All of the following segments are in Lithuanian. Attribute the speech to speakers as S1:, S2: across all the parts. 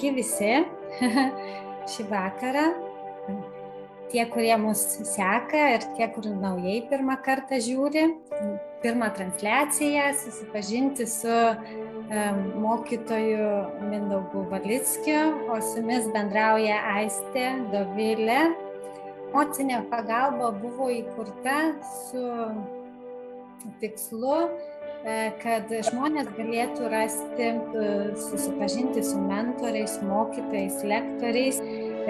S1: Sveiki visi šį vakarą. Tie, kurie mus seka ir tie, kur naujai pirmą kartą žiūri, pirmą transliaciją, susipažinti su mokytoju Mindaugu Valickiu, o su jumis bendrauja Aistė, Dovilė. Emocinė pagalba buvo įkurta su tikslu, kad žmonės galėtų rasti, susipažinti su mentoriais, mokytojais, lektoriais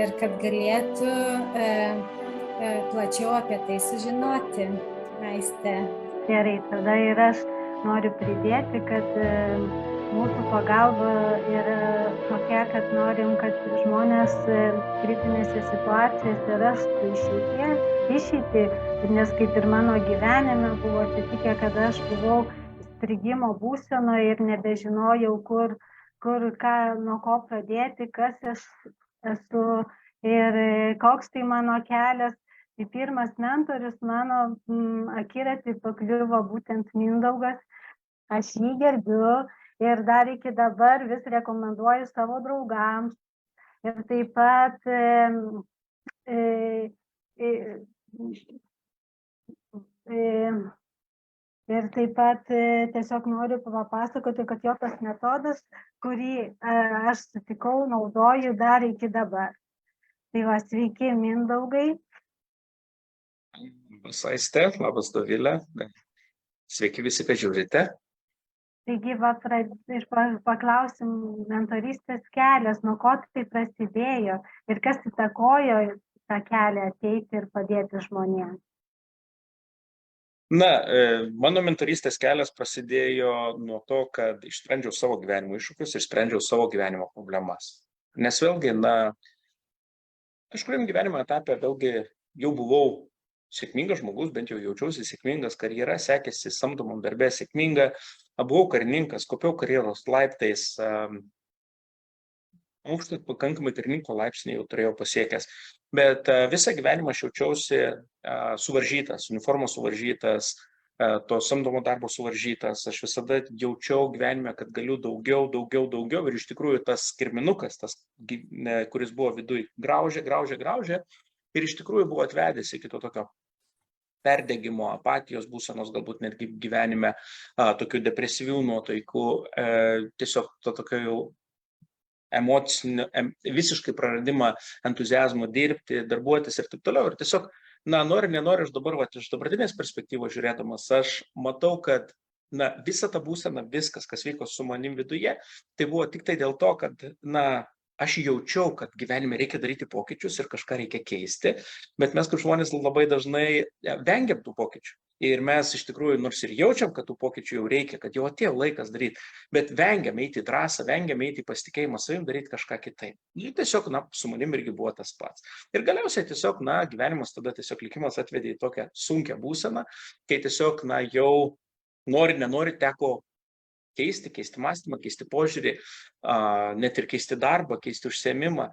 S1: ir kad galėtų plačiau apie tai sužinoti. Aistė.
S2: Gerai, tada ir aš noriu pridėti, kad mūsų pagalba yra tokia, kad norim, kad žmonės kritinėse situacijose rastų išeitį, nes kaip ir mano gyvenime buvo atsitikę, kad aš buvau strigimo būsenoje ir nebežinojau, kur ką, nuo ko pradėti, kas aš esu ir koks tai mano kelias. Tai pirmas mentorius mano akiratį pakliuvo būtent Mindaugas. Aš jį gerbiu ir dar iki dabar vis rekomenduoju savo draugams. Ir taip pat tiesiog noriu papasakoti, kad jo tas metodas, kurį aš sutikau, naudoju dar iki dabar. Tai va, sveiki Mindaugai.
S3: Labas Aistė, labas Dovilė. Sveiki visi, kad žiūrite.
S2: Taigi, paklausim mentorystės kelias, nuo ko tai prasidėjo ir kas įtakojo tą kelią ateiti ir padėti žmonėms.
S3: Na, mano mentorystės kelias prasidėjo nuo to, kad išsprendžiau savo gyvenimo iššūkius ir sprendžiau savo gyvenimo problemas. Nes vėlgi, kažkuriam gyvenimo etape vėlgi jau buvau sėkmingas žmogus, bent jau jaučiausi sėkmingas, karjera sekėsi, samdomam darbė sėkminga, buvau karininkas, kopiau karjeros laiptais, aukštą pakankamai karininko laipsnį jau turėjau pasiekęs, bet visą gyvenimą aš jaučiausi suvaržytas, uniformos suvaržytas, to samdomo darbo suvaržytas, aš visada jaučiau gyvenime, kad galiu daugiau ir iš tikrųjų tas kirminukas, kuris buvo viduj, graužė ir iš tikrųjų buvo atvedęs iki to tokio perdegimo, apatijos būsenos, galbūt netgi gyvenime, tokių depresyvių nuotaikų, tiesiog to tokio jau emocinio, visiškai praradimą entuziazmo dirbti, darbuotis ir taip toliau. Ir tiesiog, nori, nenori, aš dabar, iš dabartinės perspektyvos žiūrėdamas, aš matau, kad visa ta būsena, viskas, kas vyko su manim viduje, tai buvo tik tai dėl to, kad, aš jaučiau, kad gyvenime reikia daryti pokyčius ir kažką reikia keisti, bet mes kaip žmonės labai dažnai vengiam tų pokyčių. Ir mes iš tikrųjų, nors ir jaučiam, kad tų pokyčių jau reikia, kad jau atėjo laikas daryti, bet vengiam eiti į drąsą, vengiam eiti į pasitikėjimą savim, daryti kažką kitaip. Ir tiesiog, su manim irgi buvo tas pats. Ir galiausiai tiesiog, gyvenimas tada tiesiog likimas atvedė į tokią sunkią būseną, kai tiesiog, jau nori, nenori teko keisti mąstymą, keisti požiūrį, net ir keisti darbą, keisti užsiėmimą.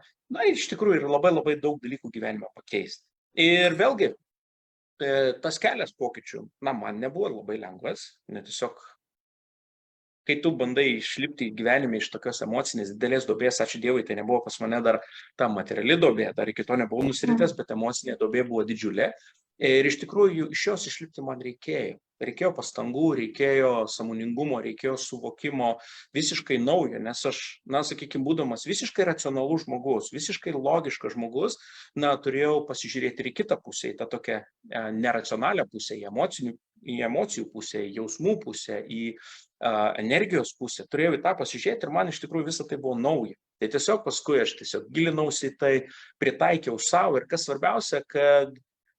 S3: Iš tikrųjų yra labai daug dalykų gyvenime pakeisti. Ir vėlgi, tas kelias pokyčių, man nebuvo labai lengvas, nes tiesiog, kai tu bandai išlipti gyvenime iš tokios emocinės didelės duobės, ačiū Dievui, tai nebuvo pas mane dar ta materiali duobė, dar iki to nebuvau nusiritęs, bet emocinė duobė buvo didžiulė. Ir iš tikrųjų iš jos išlipti man reikėjo. Reikėjo pastangų, reikėjo sąmoningumo, reikėjo suvokimo visiškai naujo, nes aš, sakykime, būdamas visiškai racionalus žmogus, visiškai logiškas žmogus, turėjau pasižiūrėti ir į kitą pusę, į tą tokią neracionalią pusę, į emocijų pusę, į jausmų pusę, į energijos pusę. Turėjau į tą pasižiūrėti ir man iš tikrųjų visą tai buvo nauja. Tai tiesiog paskui aš tiesiog gilinausi į tai, pritaikiau savo ir kas svarbiausia, kad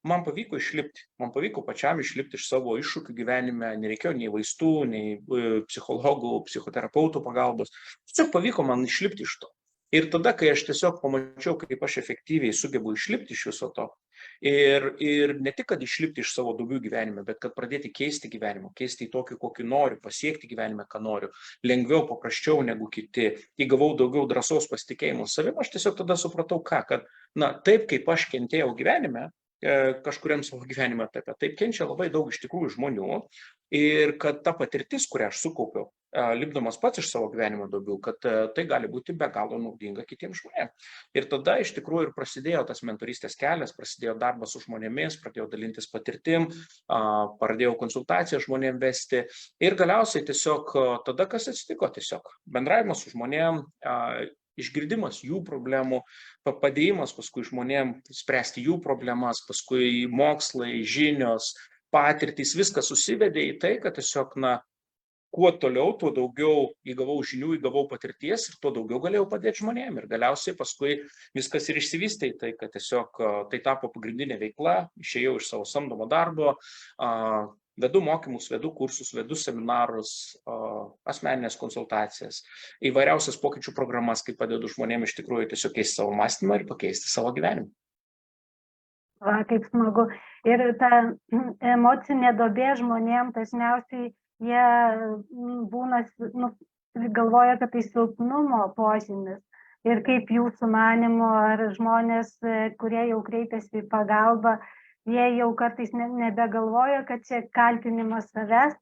S3: man pavyko išlipti, man pavyko pačiam išlipti iš savo iššūkių gyvenime, nereikėjo nei vaistų, nei psichologų, psichoterapeutų pagalbos, tiesiog pavyko man išlipti iš to. Ir tada, kai aš tiesiog pamačiau, kaip aš efektyviai sugebu išlipti iš viso to, ir ne tik, kad išlipti iš savo duobių gyvenime, bet kad pradėti keisti gyvenimą, keisti į tokį, kokį noriu, pasiekti gyvenime, ką noriu, lengviau, paprasčiau negu kiti, įgavau daugiau drąsos, pasitikėjimo savim, aš tiesiog tada supratau, kad, taip kaip aš kentėjau gyvenime, kažkuriam savo gyvenimo etape. Taip kenčia labai daug iš tikrųjų žmonių ir kad ta patirtis, kurią aš sukaupiau, lipdamas pats iš savo gyvenimo duobių, kad tai gali būti be galo naudinga kitiems žmonėms. Ir tada iš tikrųjų ir prasidėjo tas mentorystės kelias, prasidėjo darbas su žmonėmis, pradėjau dalintis patirtim, pradėjau konsultaciją žmonėms vesti ir galiausiai tiesiog tada kas atsitiko, tiesiog bendravimas su žmonėm, išgirdimas jų problemų, padėjimas paskui žmonėms spręsti jų problemas, paskui mokslai, žinios, patirtys, viskas susivedė į tai, kad tiesiog, kuo toliau, tuo daugiau įgavau žinių, įgavau patirties ir tuo daugiau galėjau padėti žmonėm. Ir galiausiai paskui viskas ir išsivystė į tai, kad tiesiog tai tapo pagrindinė veikla, išėjau iš savo samdomo darbo, vedu mokymus, vedu kursus, vedu seminarus, asmeninės konsultacijas, įvairiausias pokyčių programas, kaip padedu žmonėm iš tikrųjų tiesiog keisti savo mąstymą ir pakeisti savo gyvenimą.
S2: Kaip smagu. Ir ta emocinė duobė žmonėm dažniausiai jie būna, galvoja, kad tai silpnumo požymis. Ir kaip jūsų manymu, ar žmonės, kurie jau kreipiasi į pagalbą, jie jau kartais nebegalvoja, kad čia kaltinimas savęs,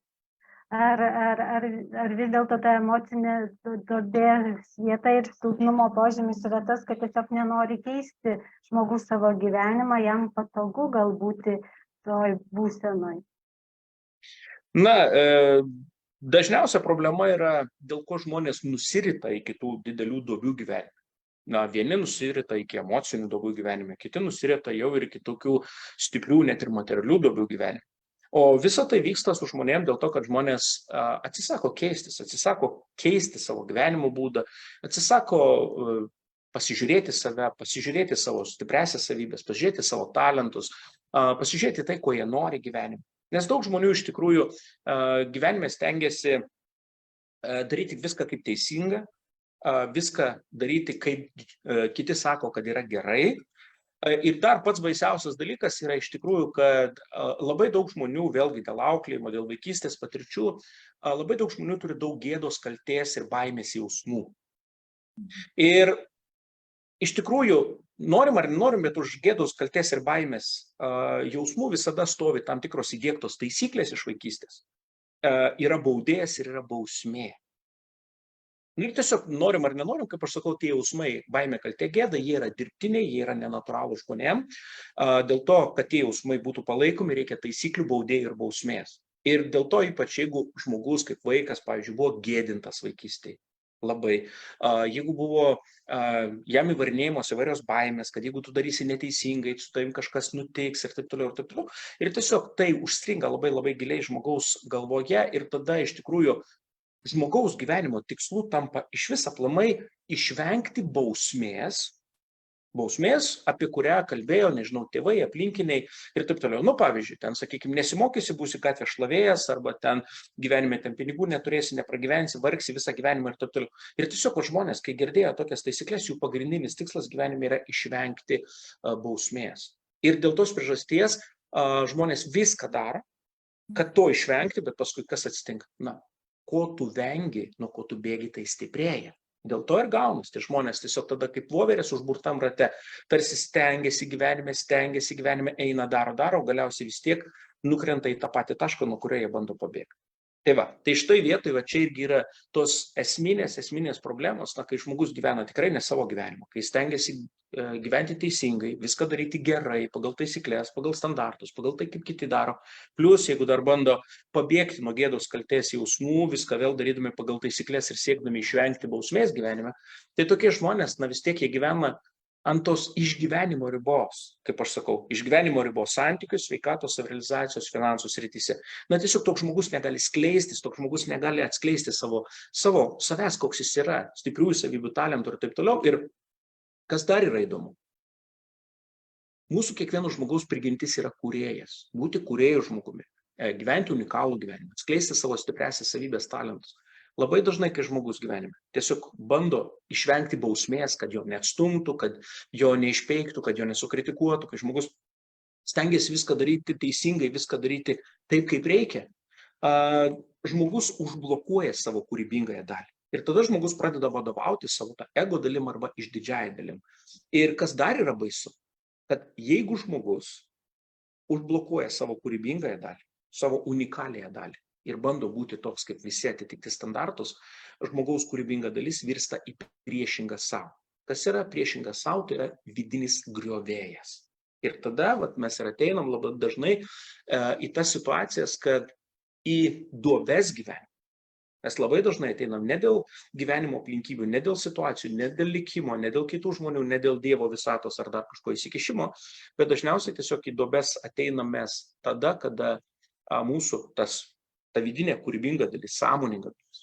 S2: ar vis dėlto ta emocinė duobė vieta ir silpnumo požymis yra tas, kad tiesiog nenori keisti žmogus savo gyvenimą, jam patogu galbūt toj būsenoj.
S3: Dažniausia problema yra, dėl ko žmonės nusirita iki tų didelių duobių gyvenime. Vieni nusirita iki emocinių duobių gyvenime, kiti nusirita jau ir iki tokių stiprių, net ir materialių duobių gyvenime. O visa tai vyksta su žmonėm dėl to, kad žmonės atsisako keistis, atsisako keisti savo gyvenimo būdą, atsisako pasižiūrėti save, pasižiūrėti savo stipriasias savybės, pasižiūrėti savo talentus, pasižiūrėti tai, ko jie nori gyvenime. Nes daug žmonių iš tikrųjų gyvenime stengiasi daryti viską kaip teisinga, viską daryti kaip kiti sako, kad yra gerai. Ir dar pats baisiausias dalykas yra iš tikrųjų, kad labai daug žmonių, vėlgi dėl auklėjimo, dėl vaikystės patirčių, labai daug žmonių turi daug gėdos, kaltės ir baimės jausmų. Ir iš tikrųjų, norim ar nenorim, bet už gėdos, kaltės ir baimės jausmų visada stovi tam tikros įdiegtos taisyklės iš vaikystės. Yra baudėjas ir yra bausmė. Ir tiesiog norim ar nenorim, kaip aš sakau, tie jausmai, baimė, kaltė, gėda, jie yra dirbtiniai, jie yra nenatūralūs žmonėm. Dėl to, kad tie jausmai būtų palaikomi, reikia taisyklių, baudėjų ir bausmės. Ir dėl to ypač jeigu žmogus kaip vaikas, pavyzdžiui, buvo gėdintas vaikystėje. Labai. Jeigu buvo jam įvarinėjimos įvairios baimės, kad jeigu tu darysi neteisingai, su tavim kažkas nutiks ir taip toliau, ir taip toliau. Ir tiesiog tai užstringa labai labai giliai žmogaus galvoje ir tada iš tikrųjų žmogaus gyvenimo tikslų tampa iš vis aplamai išvengti bausmės, apie kurią kalbėjo, nežinau, tėvai, aplinkiniai ir taip toliau. Pavyzdžiui, ten, sakykime, nesimokysi, būsi gatvės šlavėjas, arba ten gyvenime ten pinigų neturėsi, nepragyvensi, vargsi visą gyvenimą ir taip toliau. Ir tiesiog žmonės, kai girdėjo tokias taisyklės, jų pagrindinis tikslas gyvenime yra išvengti bausmės. Ir dėl tos priežasties žmonės viską daro, kad to išvengti, bet paskui kas atsitinka? Ko tu vengi, nuo ko tu bėgi, tai stiprėja. Dėl to ir gaunas, tai žmonės tiesiog tada kaip voverės užburtam rate, tarsi stengiasi gyvenime, eina, daro, galiausiai vis tiek nukrenta į tą patį tašką, nuo kurio jie bando pabėgti. Tai štai vietoj, čia irgi yra tos esminės problemos, kai žmogus gyvena tikrai ne savo gyvenimą, kai stengiasi gyventi teisingai, viską daryti gerai, pagal taisyklės, pagal standartus, pagal tai, kaip kiti daro. Plus, jeigu dar bando pabėgti nuo gėdos, kaltės jausmų, viską vėl darydami pagal taisyklės ir siekdami išvengti bausmės gyvenime, tai tokie žmonės, vis tiek jie gyvena ant tos išgyvenimo ribos, kaip aš sakau, išgyvenimo ribos santykių, sveikatos, savirealizacijos, finansų srityse. Tiesiog toks žmogus negali skleistis, toks žmogus negali atskleisti savęs, koks jis yra, stipriųjų savybių, talentų ir taip toliau. Ir kas dar yra įdomu? Mūsų kiekvieno žmogaus prigimtis yra kūrėjas, būti kūrėjų žmogumi, gyventi unikalų gyvenimą, skleisti savo stipriasias savybės, talentus. Labai dažnai, kai žmogus gyvenime tiesiog bando išvengti bausmės, kad jo neatstumtų, kad jo neišpeiktų, kad jo nesukritikuotų, kai žmogus stengiasi viską daryti teisingai, viską daryti taip, kaip reikia, žmogus užblokuoja savo kūrybingąją dalį. Ir tada žmogus pradeda vadovauti savo tą ego dalim arba išdidžiąją dalim. Ir kas dar yra baisu, kad jeigu žmogus užblokuoja savo kūrybingąją dalį, savo unikaliąją dalį, ir bando būti toks, kaip visi atitikti standartus, žmogaus kūrybinga dalis virsta į priešingą savo. Kas yra priešingas savo, tai yra vidinis griovėjas. Ir tada mes ir ateinam labai dažnai į tas situacijas, kad į duobes gyvenimą. Mes labai dažnai ateinam ne dėl gyvenimo aplinkybių, ne dėl situacijų, ne dėl likimo, ne dėl kitų žmonių, ne dėl Dievo visatos ar dar kažko įsikišimo, bet dažniausiai tiesiog į duobes ateinam mes tada, kada mūsų ta vidinė kūrybinga dalis, sąmoninga dalis,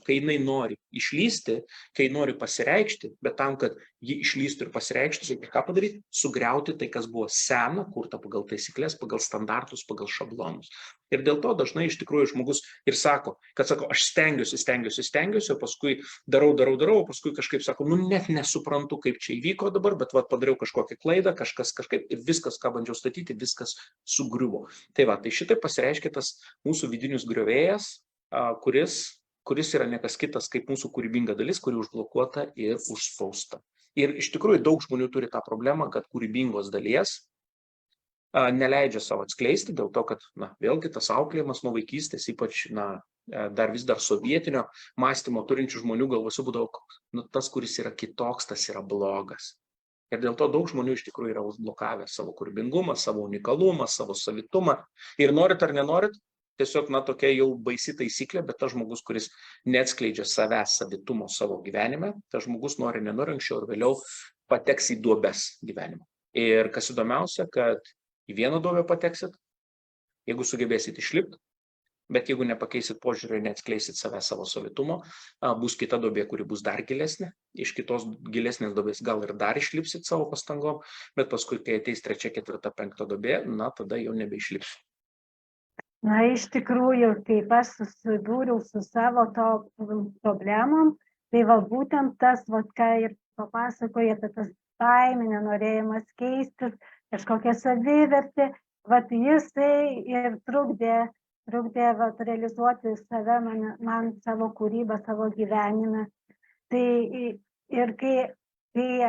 S3: kai jinai nori išlysti, kai nori pasireikšti, bet tam, kad ji išlystų ir pasireikštų, reikia ką padaryti? Sugriauti tai, kas buvo sena, kurta pagal taisyklės, pagal standartus, pagal šablonus. Ir dėl to dažnai iš tikrųjų žmogus ir sako, kad aš stengiuosi, o paskui darau, o paskui kažkaip sako, net nesuprantu, kaip čia įvyko dabar, bet padariau kažkokią klaidą, kažkaip ir viskas, ką bandžiau statyti, viskas sugriuvo. Tai šitai pasireiškia tas mūsų vidinius griovėjas, kuris yra nekas kitas kaip mūsų kūrybinga dalis, kuri užblokuota ir užspausta. Ir iš tikrųjų daug žmonių turi tą problemą, kad kūrybingos dalies neleidžia savo atskleisti, dėl to, kad, vėlgi tas auklėjimas nuo vaikystės, ypač, dar sovietinio mąstymo turinčių žmonių galvose būdavo, tas, kuris yra kitoks, tas yra blogas. Ir dėl to daug žmonių iš tikrųjų yra užblokavę savo kūrybingumą, savo unikalumą, savo savitumą. Ir norit ar nenorit, tiesiog, tokia jau baisi taisyklė, bet tas žmogus, kuris neatskleidžia savęs savitumo savo gyvenime, tas žmogus nori, nenori, anksčiau ir vėliau pateks į duobes gyvenimą. Ir kas įdomiausia, kad į vieną duobę pateksit, jeigu sugebėsit išlipti, bet jeigu nepakeisit požiūrį ir neatskleisit savęs savo savitumo, bus kita duobė, kuri bus dar gilesnė. Iš kitos gilesnės duobės gal ir dar išlipsit savo pastangom, bet paskui, kai ateis 3., 4., 5. duobė, tada jau nebeišlipsit.
S2: Iš tikrųjų, kaip aš susidūriau su savo to problemom, tai būtent tas, ką ir papasakoja apie tas baimė, nenorėjimas keistis, kažkokia savivertė, jisai ir trukdė realizuoti save, man savo kūrybą, savo gyvenime. Tai ir kai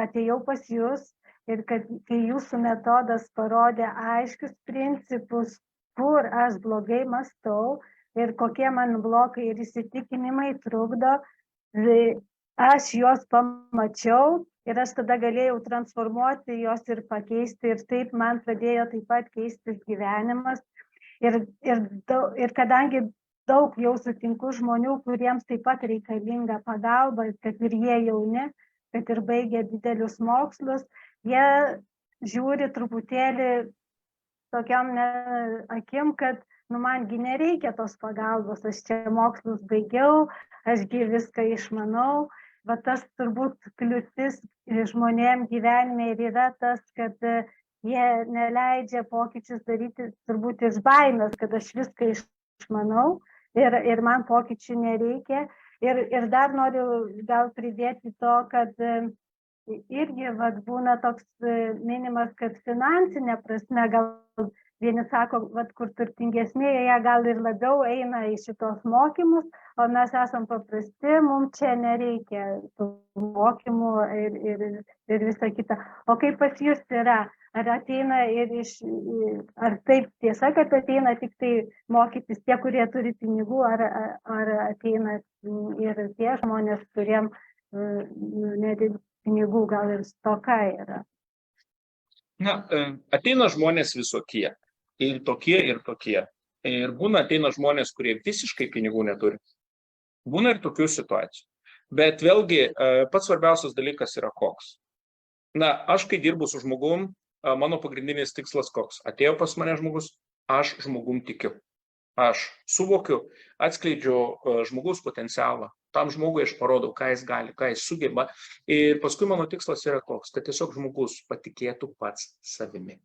S2: atėjau pas jūs ir kai jūsų metodas parodė aiškius principus, kur aš blogai mąstau ir kokie man blokai ir įsitikinimai trukdo, aš juos pamačiau ir aš tada galėjau transformuoti juos ir pakeisti ir taip man pradėjo taip pat keistis gyvenimas. Ir kadangi daug jau sutinku žmonių, kuriems taip pat reikalinga pagalba, kad ir jie jauni, kad ir baigė didelius mokslus, jie žiūri truputėlį tokiam akim, kad mangi nereikia tos pagalbos, aš čia mokslus baigiau, ašgi viską išmanau. Tas turbūt kliūtis žmonėm gyvenime ir yra tas, kad jie neleidžia pokyčius daryti turbūt iš baimės, kad aš viską išmanau ir man pokyčių nereikia. Ir dar noriu gal pridėti to, kad irgi būna toks minimas, kad finansinė prasme, gal vieni sako, kur turtingesni, jie gal ir labiau eina į šitos mokymus, o mes esam paprasti, mums čia nereikia tų mokymų ir visa kita. O kaip pas jūs yra? Ar ateina ar taip tiesa, kad ateina tik tai mokytis tie, kurie turi pinigų, ar ateina ir tie žmonės, kuriem pinigų gal ir stoka yra?
S3: Ateina žmonės visokie. Ir tokie, ir tokie. Ir būna ateina žmonės, kurie visiškai pinigų neturi. Būna ir tokių situacijų. Bet vėlgi, pats svarbiausias dalykas yra koks. Aš kai dirbu su žmogum, mano pagrindinis tikslas koks. Atėjo pas mane žmogus, aš žmogum tikiu. Aš suvokiu, atskleidžiu žmogaus potencialą. Tam žmogui aš parodau, ką jis gali, ką jis sugeba. Ir paskui mano tikslas yra koks, kad tiesiog žmogus patikėtų pats savimi.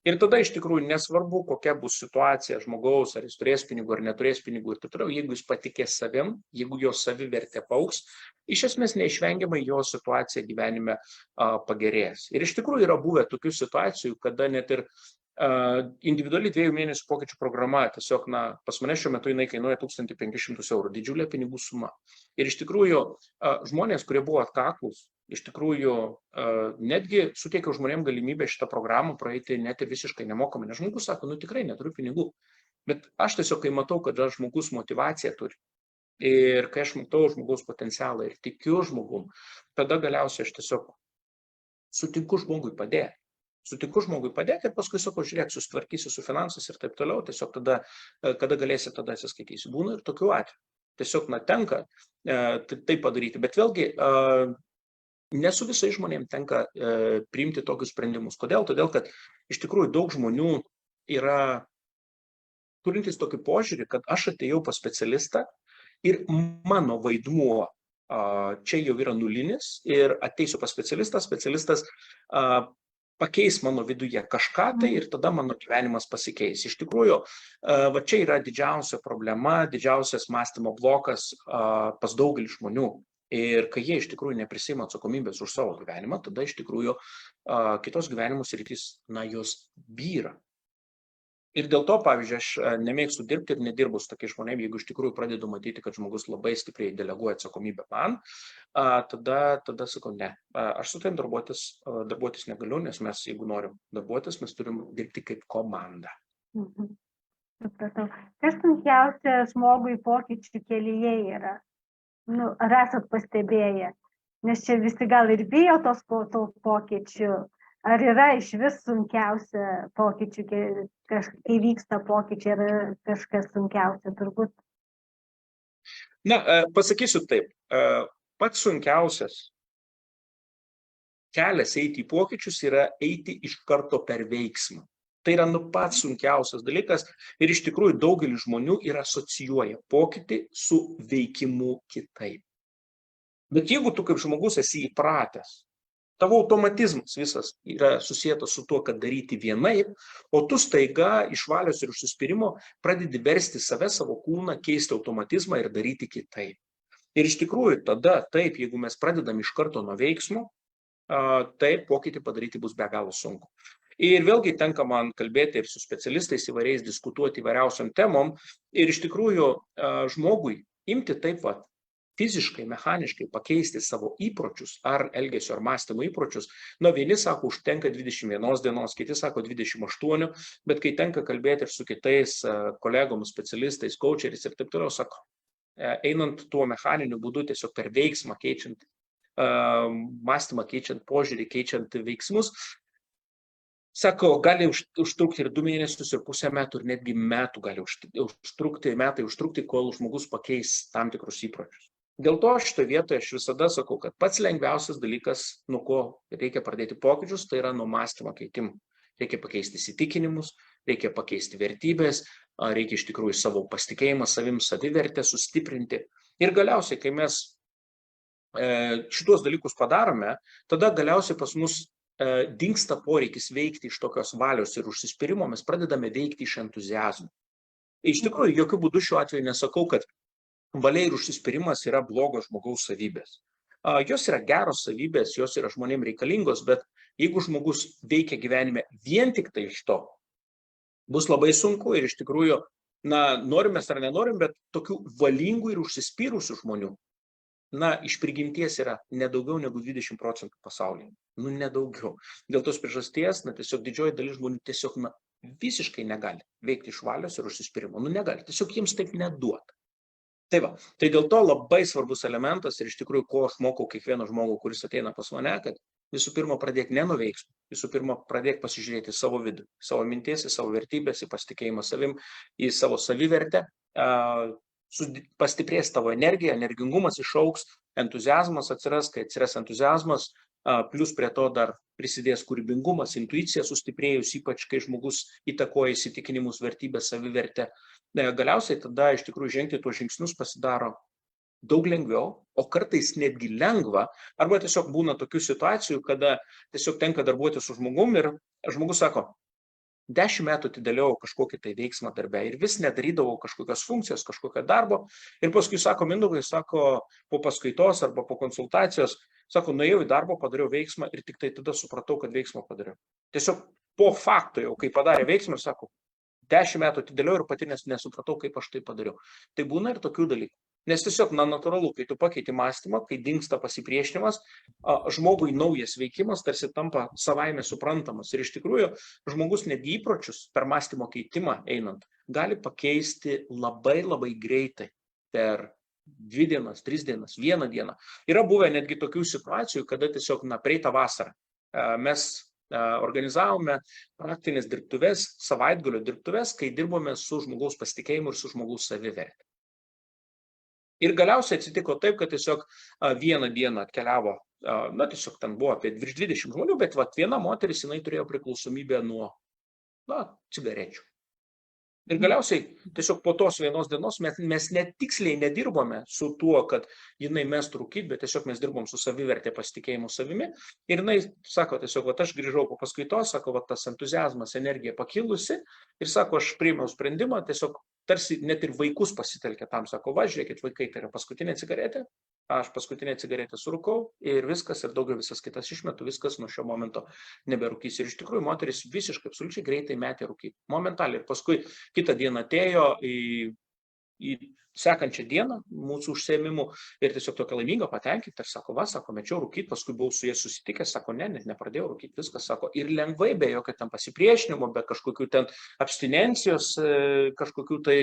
S3: Ir tada iš tikrųjų nesvarbu, kokia bus situacija žmogaus, ar jis turės pinigų, ar neturės pinigų ir taip toliau, jeigu jis patikės savim, jeigu jo savivertė paaugs, iš esmės neišvengiamai jo situacija gyvenime pagerės. Ir iš tikrųjų yra buvę tokių situacijų, kada net ir individuali 2 mėnesių pokyčių programa, tiesiog, pas mane šiuo metu jinai kainuoja 1500 €, didžiulė pinigų suma. Ir iš tikrųjų žmonės, kurie buvo atkaklūs, iš tikrųjų netgi suteikiau žmonėm galimybę šitą programą praeiti net ir visiškai nemokamai. Nes žmogus sako, tikrai neturiu pinigų. Bet aš tiesiog, kai matau, kad žmogus motyvaciją turi ir kai aš matau žmogaus potencialą ir tikiu žmogum, tada galiausiai aš tiesiog sutinku žmogui padėti. Sutinku žmogui padėti ir paskui sakau, žiūrėk, susitvarkysiu su finansais ir taip toliau, tiesiog tada, kada galėsi, tada atsiskaitysiu. Būna ir tokių atvejų. Tiesiog, tenka tai padaryti. Bet vėlgi, ne su visais žmonėms tenka priimti tokius sprendimus. Kodėl? Todėl, kad iš tikrųjų daug žmonių yra turintys tokį požiūrį, kad aš atėjau pas specialistą ir mano vaidmuo čia jau yra nulinis ir ateisiu pas specialistą, specialistas pakeis mano viduje kažką tai ir tada mano gyvenimas pasikeis. Iš tikrųjų, va čia yra didžiausia problema, didžiausias mąstymo blokas pas daugelį žmonių. Ir kai jie iš tikrųjų neprisima atsakomybės už savo gyvenimą, tada iš tikrųjų kitos gyvenimo sritys, jos byra. Ir dėl to, pavyzdžiui, aš nemėgstu dirbti ir nedirbu su tokiais žmonėmis, jeigu iš tikrųjų pradedu matyti, kad žmogus labai stipriai deleguoja atsakomybę man, tada sakau, ne, aš su tavim darbuotis negaliu, nes mes, jeigu norim darbuotis, mes turim dirbti kaip komanda.
S2: Supratau. Kas sunkiausia žmogui pokyčių kelyje yra? Ar esat pastebėję? Nes čia visi gal ir bijo tos pokyčių. Ar yra iš vis sunkiausia pokyčių, kai vyksta pokyčiai, ar kažkas sunkiausia turbūt?
S3: Pasakysiu taip, pats sunkiausias kelias eiti į pokyčius yra eiti iš karto per veiksmą. Tai yra pats sunkiausias dalykas ir iš tikrųjų daugelis žmonių ir asocijuoja pokytį su veikimu kitaip. Bet jeigu tu kaip žmogus esi įpratęs, tavo automatizmas visas yra susijęs su tuo, kad daryti vienaip, o tu staiga iš valios ir užsispyrimo pradedi versti save, savo kūną, keisti automatizmą ir daryti kitaip. Ir iš tikrųjų tada taip, jeigu mes pradedam iš karto nuo veiksmo, taip pokytį padaryti bus be galo sunku. Ir vėlgi tenka man kalbėti ir su specialistais įvairiais, diskutuoti įvairiausiom temom ir iš tikrųjų žmogui imti taip fiziškai, mechaniškai pakeisti savo įpročius ar elgesio ar mąstymo įpročius. Vieni sako, užtenka 21 dienos, kiti sako 28, bet kai tenka kalbėti ir su kitais kolegomis, specialistais, coacheriais ir taip toliau, sako, einant tuo mechaniniu būdu, tiesiog per veiksmą keičiant mąstymą, keičiant požiūrį, keičiant veiksmus, sako, gali užtrukti ir 2 mėnesius, ir pusę metų, ir netgi metų gali užtrukti, kol žmogus pakeis tam tikrus įpročius. Dėl to šitoje vietoje aš visada sakau, kad pats lengviausias dalykas, nuo ko reikia pradėti pokyčius, tai yra nuo mąstymo keitimų. Reikia pakeisti įsitikinimus, reikia pakeisti vertybės, reikia iš tikrųjų savo pasitikėjimą savim, savivertę sustiprinti. Ir galiausiai, kai mes šitos dalykus padarome, tada galiausiai pas mus dingsta poreikis veikti iš tokios valios ir užsispyrimo, mes pradedame veikti iš entuziazmo. Iš tikrųjų, jokių būdų šiuo atveju nesakau, kad valia ir užsispyrimas yra blogos žmogaus savybės. Jos yra geros savybės, jos yra žmonėms reikalingos, bet jeigu žmogus veikia gyvenime vien tik tai iš to, bus labai sunku ir iš tikrųjų, norim mes ar nenorim, bet tokių valingų ir užsispyrusių žmonių, iš prigimties yra nedaugiau negu 20% pasaulyje. Nedaugiau. Dėl tos priežasties, tiesiog didžioji dalis žmonių tiesiog visiškai negali veikti iš valios ir užsispyrimo. Negali. Tiesiog jiems taip neduota. Tai dėl to labai svarbus elementas ir iš tikrųjų, ko aš mokau kiekvieno žmogų, kuris ateina pas mane, kad visų pirma pradėk ne nuo veiksmų, visų pirma pradėk pasižiūrėti savo vidų, savo minties, į savo vertybės, į pasitikėjimą savim, į savo savivertę, pastiprės tavo energija, energingumas išauks, entuziazmas atsiras, kai atsiras entuziazmas, plus prie to dar prisidės kūrybingumas, intuicija sustiprėjus, ypač kai žmogus įtakoja įsitikinimus, vertybės, savivertę. Galiausiai tada iš tikrųjų žengti tuos žingsnius pasidaro daug lengviau, o kartais netgi lengva, arba tiesiog būna tokių situacijų, kada tiesiog tenka darbuotis su žmogum ir žmogus sako, 10 metų atidėliau kažkokį tai veiksmą darbe ir vis nedarydavau kažkokios funkcijos, kažkokio darbo ir paskui sako, Mindaugai, sako, po paskaitos arba po konsultacijos, sako, nuėjau į darbą, padariau veiksmą ir tik tai tada supratau, kad veiksmą padariau. Tiesiog po fakto jau, kai padarė veiksmą, sako, 10 metų atidėliau ir pati nesupratau, kaip aš tai padariau. Tai būna ir tokių dalykų. Nes tiesiog, natūralu, kai tu pakeiti mąstymą, kai dingsta pasipriešinimas, žmogui naujas veikimas tarsi tampa savaime suprantamas. Ir iš tikrųjų, žmogus netgi įpročius per mąstymo keitimą einant gali pakeisti labai greitai per 2 dienas, 3 dienas, 1 dieną. Yra buvę netgi tokių situacijų, kada tiesiog praeitą vasarą mes organizavome praktinės dirbtuves, savaitgalio dirbtuves, kai dirbome su žmogaus pasitikėjimu ir su žmogaus savivertė. Ir galiausiai atsitiko taip, kad tiesiog 1 dieną atkeliavo, tiesiog ten buvo apie virš 20 žmonių, bet viena moteris, jinai turėjo priklausomybę nuo cigarečių. Ir galiausiai tiesiog po tos vienos dienos mes netiksliai nedirbome su tuo, kad jinai mestų rūkyti, bet tiesiog mes dirbom su savivertė, pasitikėjimu savimi. Ir jinai sako tiesiog, aš grįžau po paskaitos, sako, tas entuziazmas, energija pakilusi. Ir sako, aš priėmiau sprendimą, tiesiog tarsi net ir vaikus pasitelkė tam, sako, žiūrėkit vaikai, tai yra paskutinė cigaretė. Aš paskutinę cigaretę surūkau ir viskas, ir daugiau visas kitas išmetu, viskas nuo šio momento neberūkys. Ir iš tikrųjų moteris visiškai absoliučiai greitai metė rūkyti. Momentaliai. Ir paskui kitą dieną atėjo į sekančią dieną mūsų užsiėmimų ir tiesiog tokia laiminga, patenkinta. Ir sako, mečiau rūkyti, paskui buvau su jais susitikęs, sako, net nepradėjau rūkyti, viskas, sako, ir lengvai, be jokio ten pasipriešinimo, be kažkokių ten abstinencijos, kažkokių tai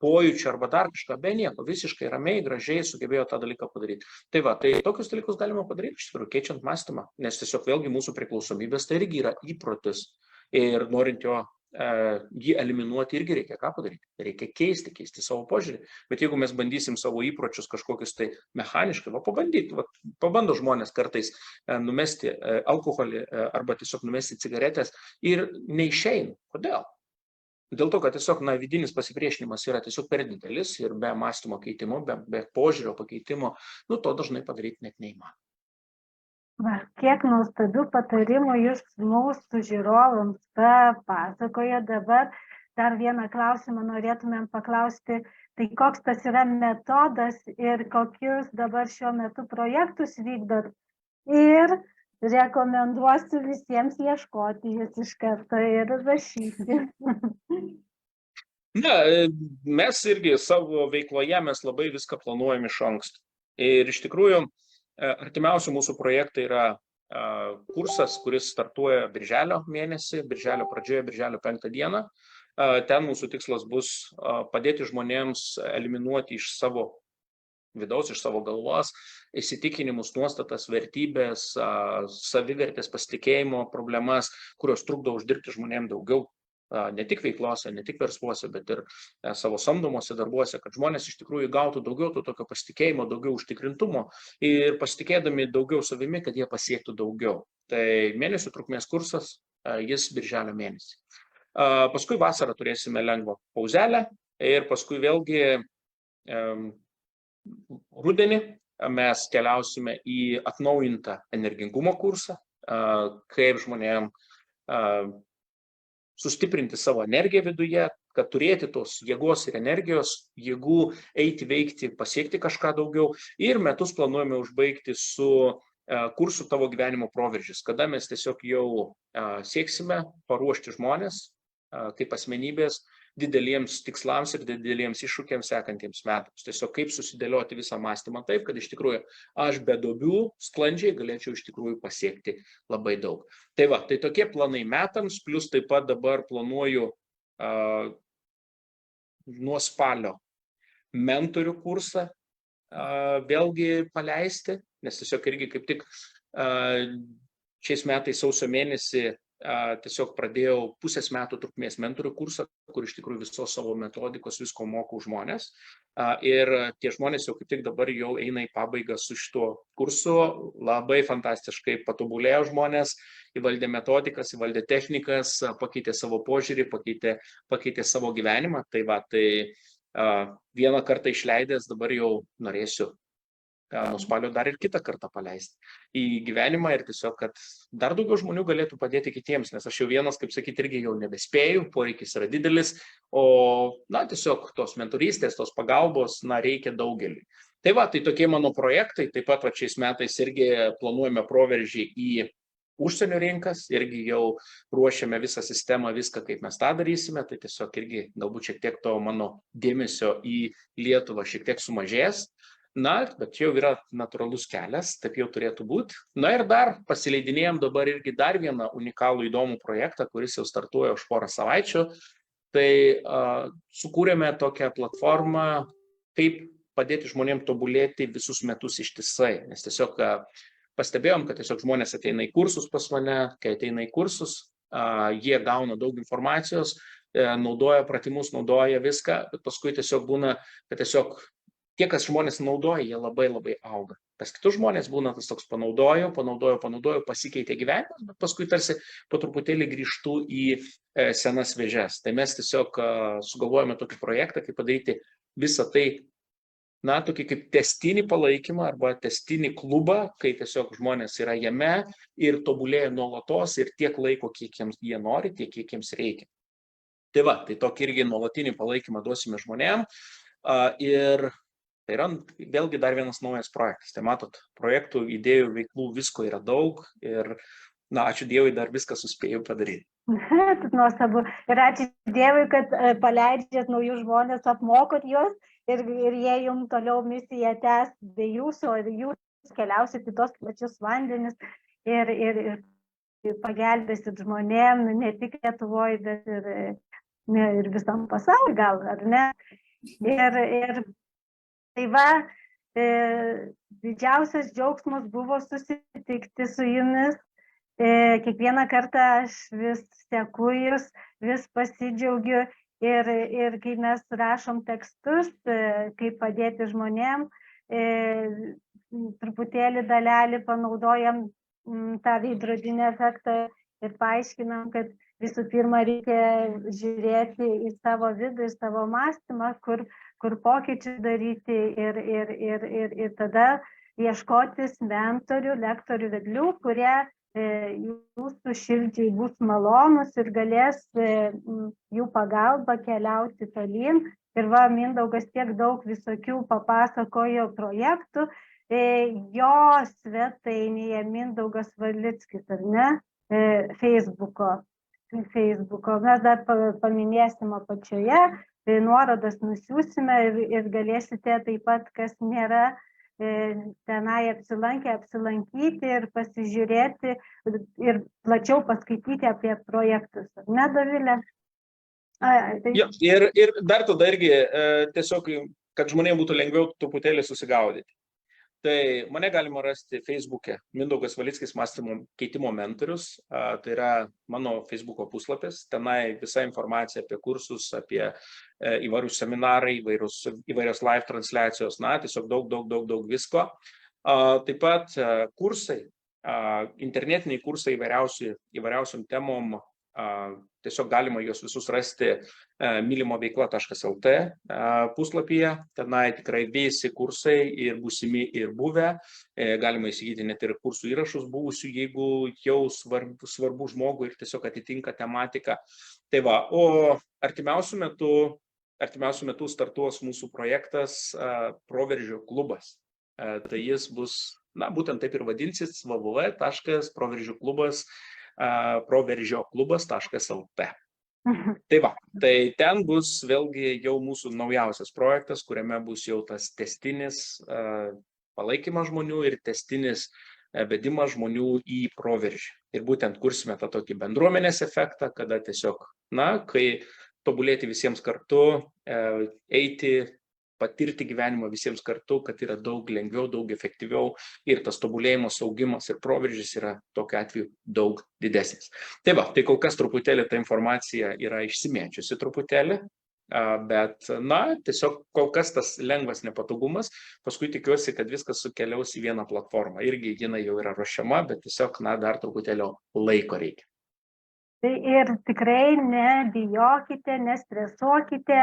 S3: pojūčių arba dar kažką, be nieko, visiškai ramiai, gražiai sugebėjo tą dalyką padaryti. Tai tokius dalykus galima padaryti, iš tikrųjų, keičiant mąstymą, nes tiesiog vėlgi mūsų priklausomybės tai irgi yra įprotis ir norint jį eliminuoti irgi reikia ką padaryti, reikia keisti savo požiūrį, bet jeigu mes bandysim savo įpročius kažkokius tai mechaniškai, pabando žmonės kartais numesti alkoholį arba tiesiog numesti cigaretės ir neišeina. Kodėl? Dėl to, kad tiesiog vidinis pasipriešinimas yra tiesiog per didelis ir be mąstymo keitimo, be požiūrio pakeitimo, to dažnai padaryti net neįmanoma.
S2: Kiek nuostabių patarimų jūs mūsų žiūrovams pasakoja. Dabar dar vieną klausimą norėtumėm paklausti, tai koks tas yra metodas ir kokius dabar šiuo metu projektus vykdot. Ir rekomenduosiu visiems ieškoti jūs iš karto ir rašyti.
S3: Mes irgi savo veikloje mes labai viską planuojam iš anksto. Ir iš tikrųjų, artimiausi mūsų projektai yra kursas, kuris startuoja birželio mėnesį, birželio pradžioje, birželio 5 dieną. Ten mūsų tikslas bus padėti žmonėms eliminuoti iš savo vidaus, iš savo galvos, įsitikinimus, nuostatas, vertybės, savivertės, pasitikėjimo problemas, kurios trukdo uždirbti žmonėms daugiau, ne tik veiklose, ne tik versluose, bet ir savo samdomuose darbuose, kad žmonės iš tikrųjų gautų daugiau to tokio pasitikėjimo, daugiau užtikrintumo ir pasitikėdami daugiau savimi, kad jie pasiektų daugiau. Tai mėnesių trukmės kursas, jis birželio mėnesį. Paskui vasarą turėsime lengvą pauzelę ir paskui vėlgi rudenį mes keliausime į atnaujintą energingumo kursą, kaip žmonėm sustiprinti savo energiją viduje, kad turėti tos jėgos ir energijos, jėgų eiti, veikti, pasiekti kažką daugiau. Ir metus planuojame užbaigti su kursu Tavo gyvenimo proveržis, kada mes tiesiog jau sieksime paruošti žmonės kaip asmenybės dideliems tikslams ir dideliems iššūkiams sekantiems metams. Tiesiog kaip susidėlioti visą mąstymą taip, kad iš tikrųjų aš be duobių sklandžiai galėčiau iš tikrųjų pasiekti labai daug. Tai tokie planai metams, plus taip pat dabar planuoju nuo spalio mentorių kursą vėlgi paleisti, nes tiesiog irgi kaip tik šiais metais sausio mėnesį tiesiog pradėjau pusės metų trukmės mentorių kursą, kur iš tikrųjų visos savo metodikos visko mokau žmonės. Ir tie žmonės jau kaip tik dabar jau eina į pabaigą su šituo kursu. Labai fantastiškai patobulėjo žmonės, įvaldė metodikas, įvaldė technikas, pakeitė savo požiūrį, pakeitė savo gyvenimą. Tai vieną kartą išleidęs dabar jau norėsiu nuo spalio dar ir kitą kartą paleisti į gyvenimą ir tiesiog, kad dar daugiau žmonių galėtų padėti kitiems, nes aš jau vienas, kaip sakyti, irgi jau nebespėju, poreikis yra didelis, o tiesiog tos mentorystės, tos pagalbos, reikia daugeliui. Tai tokie mano projektai, taip pat šiais metais irgi planuojame proveržį į užsienio rinkas, irgi jau ruošiame visą sistemą, viską, kaip mes tą darysime, tai tiesiog irgi galbūt šiek tiek to mano dėmesio į Lietuvą šiek tiek sumažės. Bet jau yra natūralus kelias, taip jau turėtų būti. Ir dar pasileidinėjom dabar irgi dar vieną unikalų įdomų projektą, kuris jau startuoja už porą savaičių. Tai sukūrėme tokią platformą, kaip padėti žmonėms tobulėti visus metus ištisai. Nes tiesiog pastebėjom, kad tiesiog žmonės ateina į kursus pas mane, kai ateina į kursus, jie gauna daug informacijos, naudoja pratimus, naudoja viską, bet paskui tiesiog būna, kad tiesiog tie, kas žmonės naudoja, jie labai labai auga. Pas kitus žmonės būna tas toks panaudojo, pasikeitė gyvenimas, bet paskui tarsi po truputėlį grįžtų į senas vėžes. Tai mes tiesiog sugalvojame tokį projektą, kaip padaryti visą tai, tokį kaip testinį palaikymą arba testinį klubą, kai tiesiog žmonės yra jame ir tobulėja nuolatos ir tiek laiko, kiek jie nori, tiek kiek jiems reikia. Tai va, tai tokį irgi nuolatinį palaikymą duosime žmonėm ir tai yra vėlgi dar vienas naujas projektas. Tai matot, projektų, idėjų, veiklų, visko yra daug ir, ačiū Dievui, dar viską suspėjau padaryti.
S2: Nuostabu. Ir ačiū Dievui, kad paleidžiat naujus žmonės, apmokot juos ir jie jums toliau misiją tęs be jūsų, ir jūs keliausit į tos plačius vandenis ir pagelbėsit žmonėm, ne tik Lietuvoje, bet ir visam pasauliu gal, ar ne? Ir tai va, didžiausias džiaugsmas buvo susitikti su jumis. Kiekvieną kartą aš vis seku jūs, vis pasidžiaugiu ir kai mes rašom tekstus, kaip padėti žmonėm, truputėlį dalelį panaudojam tą veidrodinį efektą ir paaiškinam, kad visų pirma reikia žiūrėti į savo vidų, į savo mąstymą, kur pokyčių daryti ir tada ieškotis mentorių, lektorių, vedlių, kurie jūsų širdžiai bus malonus ir galės jų pagalba keliauti tolyn. Ir va, Mindaugas tiek daug visokių papasakojo projektų. Jo svetainėje Mindaugas Valickis, ar ne? Facebooko. Mes dar paminėsim apačioje, nuorodas nusiųsime ir galėsite taip pat, kas nėra tenai apsilankyti ir pasižiūrėti ir plačiau paskaityti apie projektus. Ne, Dovilė?
S3: Jo, ir dar tada irgi tiesiog, kad žmonėms būtų lengviau truputėlį susigaudyti. Tai mane galima rasti Facebook'e Mindaugas Valickis mąstymo keitimo mentorius. Tai yra mano Facebook'o puslapis. Tenai visa informacija apie kursus, apie įvairius seminarai, įvairios live transliacijos, tiesiog daug visko. Taip pat kursai, internetiniai kursai įvairiausiom temom. Tiesiog galima juos visus rasti mylimoveikla.lt puslapyje. Tenai tikrai visi kursai ir būsimi ir buvę. Galima įsigyti net ir kursų įrašus buvusių, jeigu jau svarbu žmogui ir tiesiog atitinka tematiką. Tai va, o artimiausiu metu startuos mūsų projektas Proveržio klubas. Tai jis bus, būtent taip ir vadinsis, www.proveržioklubbas.lt. Tai va, tai ten bus vėlgi jau mūsų naujausias projektas, kuriame bus jau tas tęstinis palaikymas žmonių ir tęstinis vedimas žmonių į proveržį. Ir būtent kursime tą tokį bendruomenės efektą, kada tiesiog, kai tobulėti visiems kartu, eiti, patirti gyvenimą visiems kartu, kad yra daug lengviau, daug efektyviau ir tas tobulėjimas, augimas ir proveržis yra tokiu atveju daug didesnis. Tai va, tai kol kas truputėlį ta informacija yra išsimėčiusi truputėlį, bet, tiesiog kol kas tas lengvas nepatogumas, paskui tikiuosi, kad viskas sukeliaus į vieną platformą. Irgi jinai jau yra ruošiama, bet tiesiog, dar truputėlio laiko reikia.
S2: Tai ir tikrai nebijokite, nestresuokite,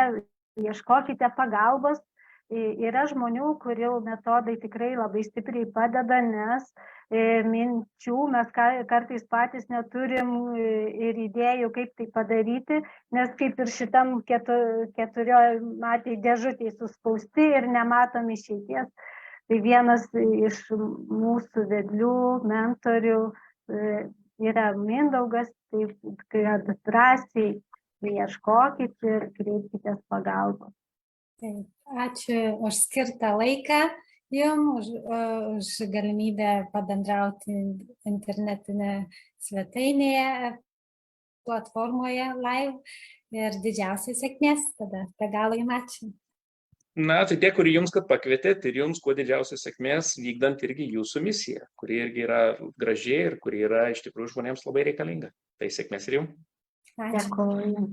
S2: ieškokite pagalbos. Yra žmonių, kurių metodai tikrai labai stipriai padeda, nes minčių mes kartais patys neturim ir idėjų, kaip tai padaryti, nes kaip ir šitam keturiomatėj dėžutėj suspausti ir nematom išeities. Tai vienas iš mūsų vedlių, mentorių yra Mindaugas, tai kad drąsiai ieškokit ir kreipkitės pagalbos.
S1: Ačiū už skirtą laiką jums, už galimybę pabendrauti internetinėje svetainėje platformoje live ir didžiausiai sėkmės tada. Be galo jums ačiū.
S3: Na, tai dėkui jums, kad pakvietėt ir jums kuo didžiausios sėkmės vykdant irgi jūsų misiją, kuri irgi yra graži ir kuri yra iš tikrųjų žmonėms labai reikalinga. Tai sėkmės ir jums.
S1: Ačiū.
S2: Dėkuoju.